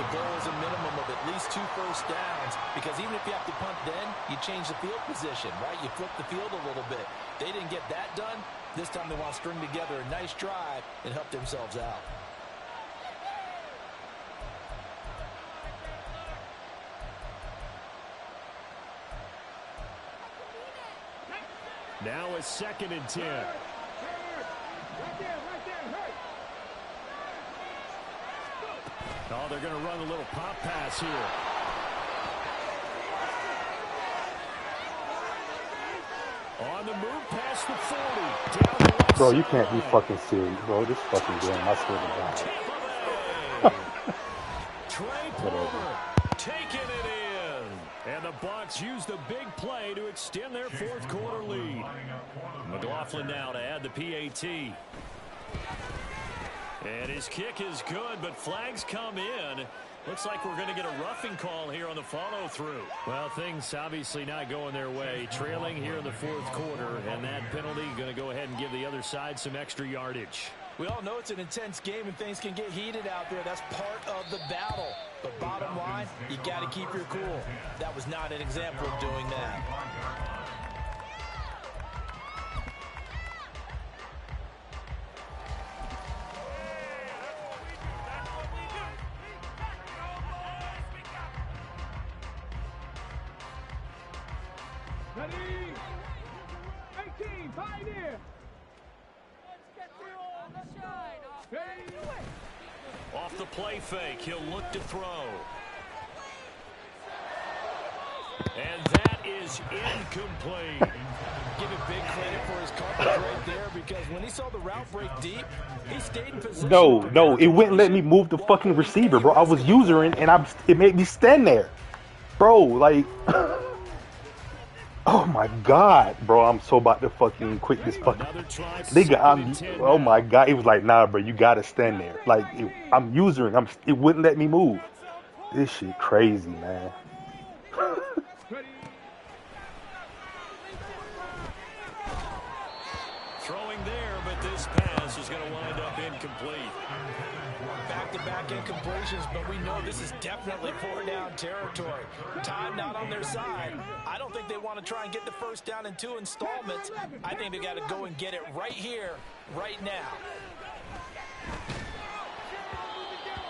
the goal is a minimum of at least 2 first downs, because even if you have to punt then, you change the field position, right? You flip the field a little bit. They didn't get that done. This time they want to string together a nice drive and help themselves out. Now it's 2nd and 10. Right there, hurt. Oh, they're going to run a little pop pass here. On the move past the 40. Down the left Bro, you side. can't be fucking serious, bro. This fucking game, I swear to God. Trey Palmer taking it in. And the Bucs use the big play to extend their 4th quarter lead. McLaughlin now to add the PAT. And his kick is good, but flags come in Looks like we're going to get a roughing call here on the follow-through. Well, things obviously not going their way. Trailing here in the fourth quarter, and that penalty going to go ahead and give the other side some extra yardage. We all know it's an intense game and things can get heated out there. That's part of the battle. But bottom line, you got to keep your cool. That was not an example of doing that. Ready? 18, Pioneer. Off the play fake, he'll look to throw. And that is incomplete. Give him big credit for his coverage right there, because when he saw the route break deep, he stayed in position. No, it wouldn't let me move the fucking receiver, bro. I was using and it made me stand there. Bro, like... Oh my god, bro, I'm so about to fucking quit this fucking nigga. Oh my god, it was like, nah, bro, you gotta stand there. Like, I'm using, it wouldn't let me move. This shit crazy, man. Throwing there, but this pass is going to wind up incomplete. Back-to-back incompletions, but we know this is definitely four-down territory. Time not on their side. I don't think they want to try and get the first down in 2 installments. I think they got to go and get it right here, right now.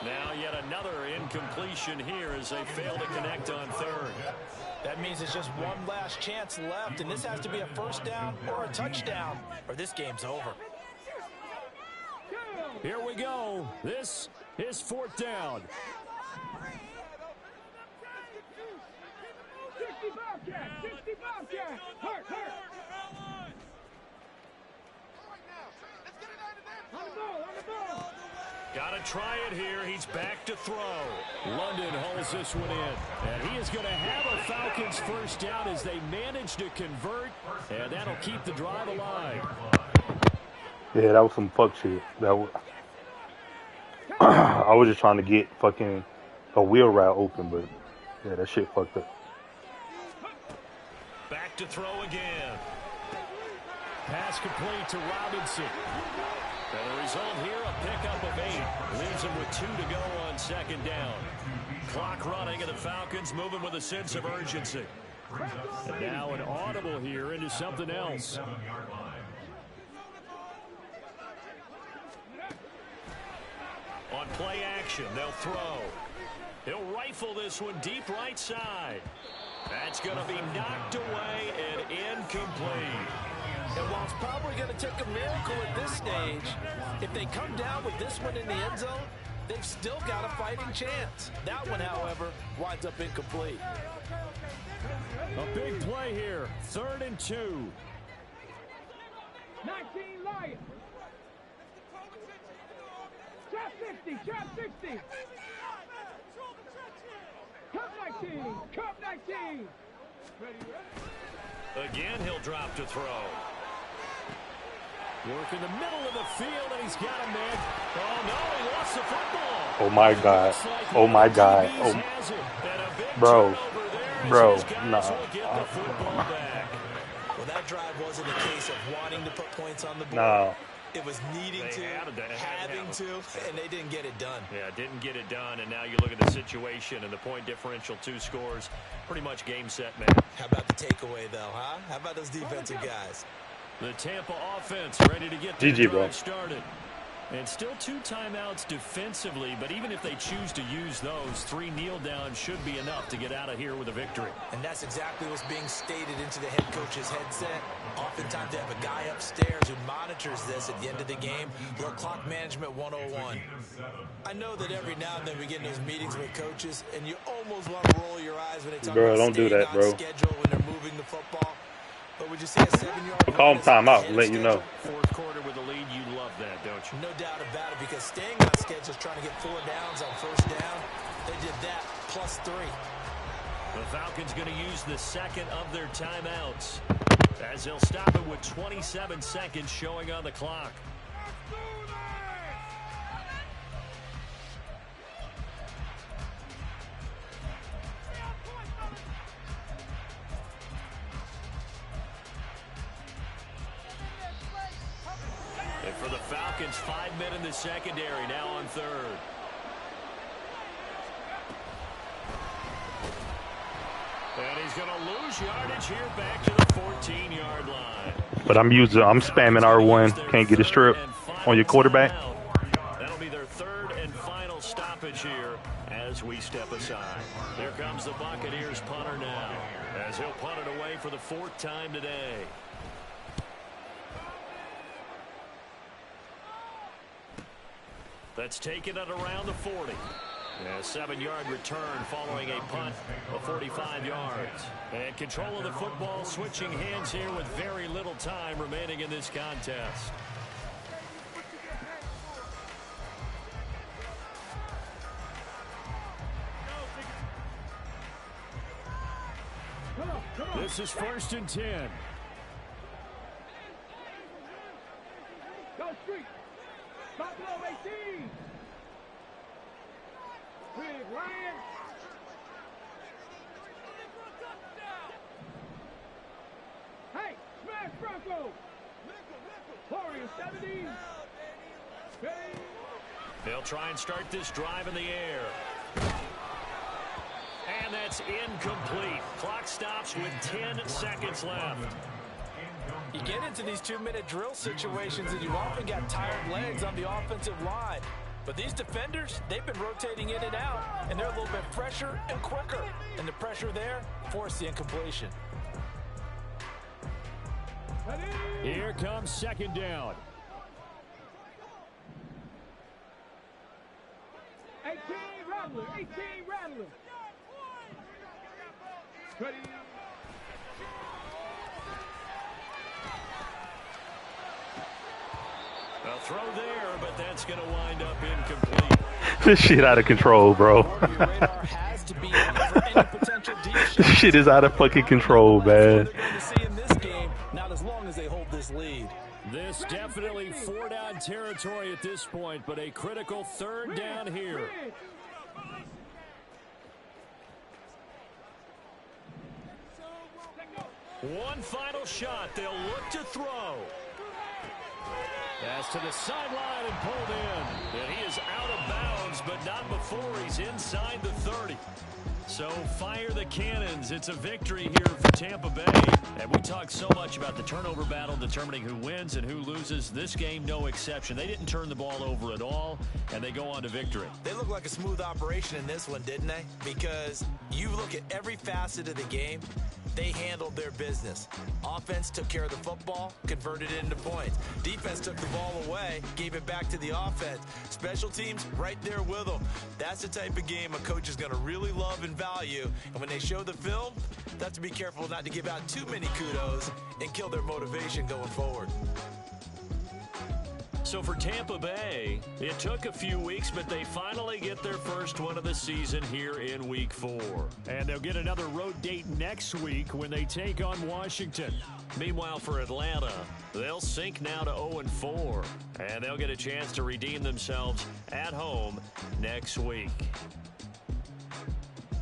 Now yet another incompletion here as they fail to connect on third. That means it's just one last chance left, and this has to be a first down or a touchdown, or this game's over. Here we go. This is fourth down. 60 Bobcat, 60 Bobcat. Hurt. On the ball. Got to try it here. He's back to throw. London hauls this one in. And he is going to have a Falcons first down as they manage to convert. And that'll keep the drive alive. Yeah, that was some fuck shit. I was just trying to get fucking a wheel route open, but yeah, that shit fucked up. Back to throw again. Pass complete to Robinson. And the result here, a pickup of 8. Leaves him with 2 to go on second down. Clock running, and the Falcons moving with a sense of urgency. And now an audible here into something else. On play action, they'll throw. He'll rifle this one deep right side. That's going to be knocked away and incomplete. And while it's probably going to take a miracle at this stage, if they come down with this one in the end zone, they've still got a fighting chance. That one, however, winds up incomplete. A big play here. 3rd and 2. 19 Lions. Trap 60. Cup 19. Again, he'll drop to throw. Work in the middle of the field, and he's got a man. Oh, no, he lost the football. Oh, my God. Oh, my God. Oh, bro, nah. Well, that drive wasn't a case of wanting to put points on the board. No. It was needing to, having to, and they didn't get it done. Yeah, didn't get it done, and now you look at the situation and the point differential, 2 scores, pretty much game, set, match. How about the takeaway, though, huh? How about those defensive guys? The Tampa offense ready to get the drive started. And still 2 timeouts defensively, but even if they choose to use those, 3 kneel downs should be enough to get out of here with a victory. And that's exactly what's being stated into the head coach's headset. Oftentimes they have a guy upstairs who monitors this at the end of the game. Little clock management 101. I know that every now and then we get in those meetings with coaches, and you almost want to roll your eyes when they talk about staying on schedule when they're moving the football. But would you say a 7-yard call him timeout and let you know. Fourth quarter with the lead, you love that, don't you? No doubt about it, because staying on schedule is trying to get 4 downs on first down. They did that plus 3. The Falcons going to use the second of their timeouts as they'll stop it with 27 seconds showing on the clock. for the Falcons, 5 men in the secondary, now on third. And he's going to lose yardage here back to the 14-yard line. But I'm spamming R1. Can't get a strip on your quarterback. That'll be their third and final stoppage here as we step aside. Here comes the Buccaneers punter now, as he'll punt it away for the 4th time today. That's taken it around the 40. A 7-yard return following a punt of 45 yards. And control of the football switching hands here with very little time remaining in this contest. This is 1st and 10. Go street. Buffalo 18. Big Ryan. Hey, smash Bronco. Warriors 70. They'll try and start this drive in the air. And that's incomplete. Clock stops with 10 seconds left. You get into these 2-minute drill situations and you often got tired legs on the offensive line. But these defenders, they've been rotating in and out, and they're a little bit fresher and quicker. And the pressure there forced the incompletion. Here comes 2nd down. 18 Rattler. 18 Rattler. Ready. A throw there, but that's going to wind up incomplete. This shit out of control, bro. This shit is out of fucking control, man. Not as long as they hold this lead. This definitely 4-down territory at this point, but a critical 3rd down here. One final shot. They'll look to throw. That's to the sideline and pulled in. And he is out of bounds, but not before he's inside the 30. So fire the cannons. It's a victory here for Tampa Bay. And we talk so much about the turnover battle determining who wins and who loses. This game, no exception. They didn't turn the ball over at all, and they go on to victory. They look like a smooth operation in this one, didn't they? Because you look at every facet of the game, they handled their business. Offense took care of the football, converted it into points. Defense took the ball away, gave it back to the offense. Special teams, right there with them. That's the type of game a coach is going to really love and value. And when they show the film, they have to be careful not to give out too many kudos and kill their motivation going forward. So for Tampa Bay, it took a few weeks, but they finally get their first one of the season here in Week 4. And they'll get another road date next week when they take on Washington. Meanwhile, for Atlanta, they'll sink now to 0-4, and they'll get a chance to redeem themselves at home next week.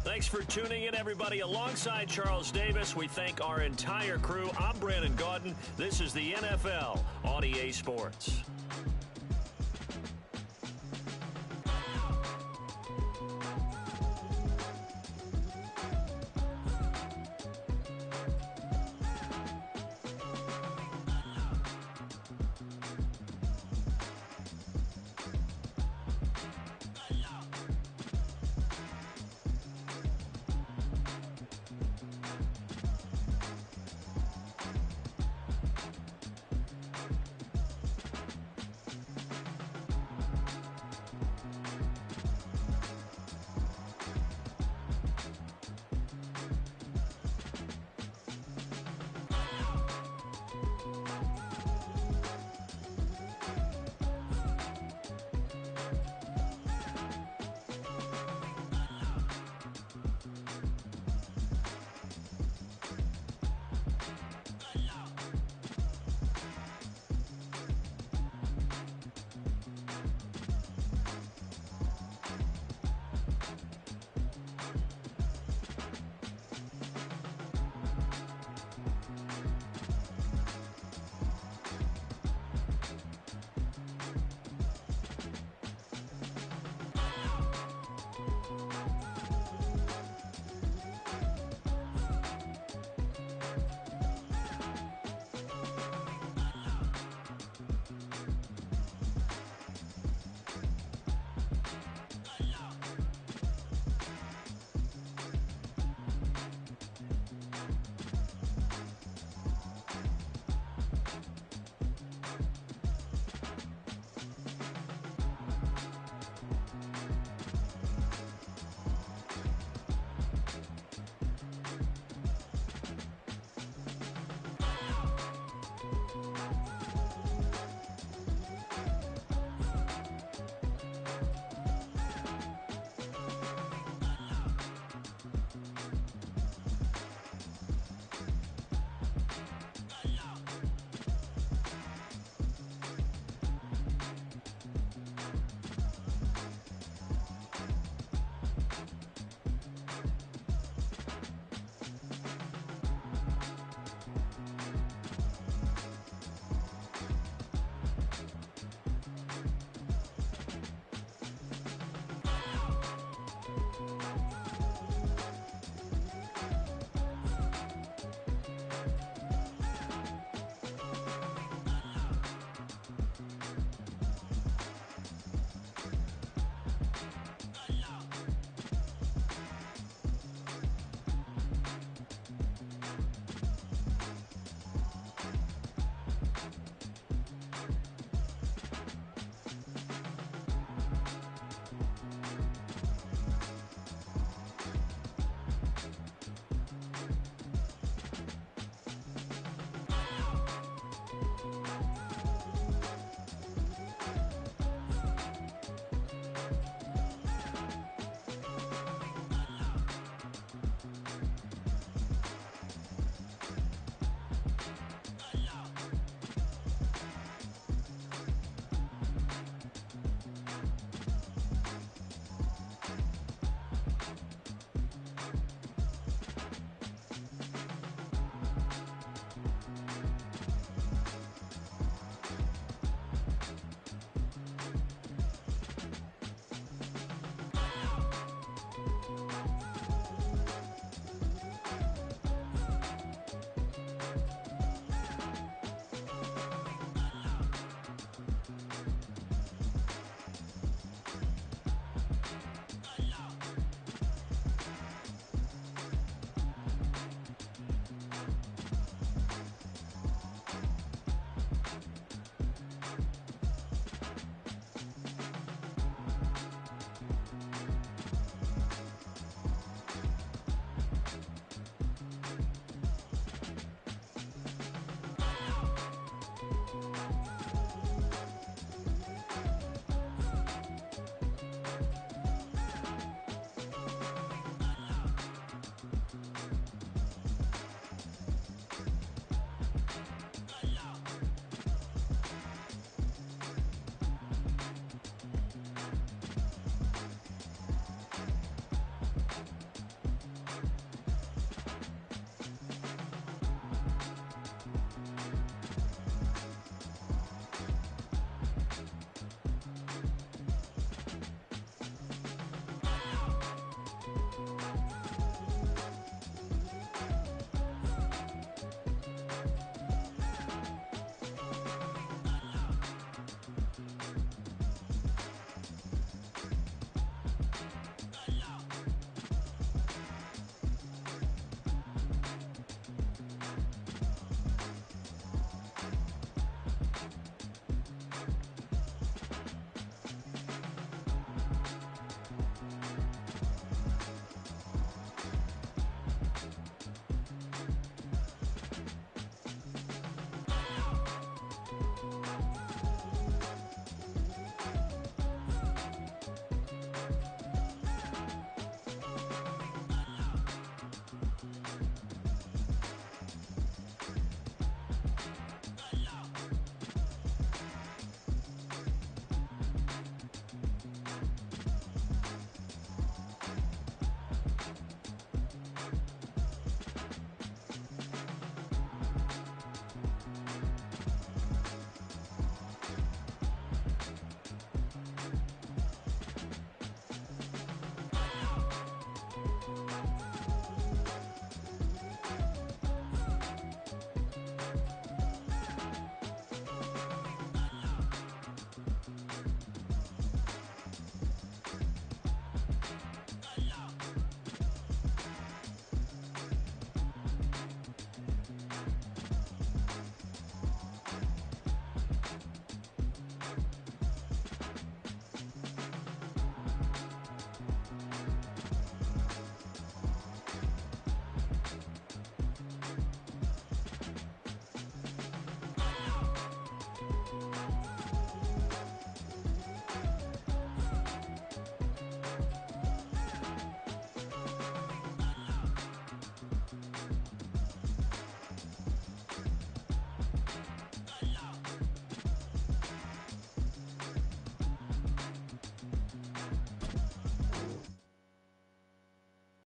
Thanks for tuning in, everybody. Alongside Charles Davis, we thank our entire crew. I'm Brandon Gaudin. This is the NFL on EA Sports.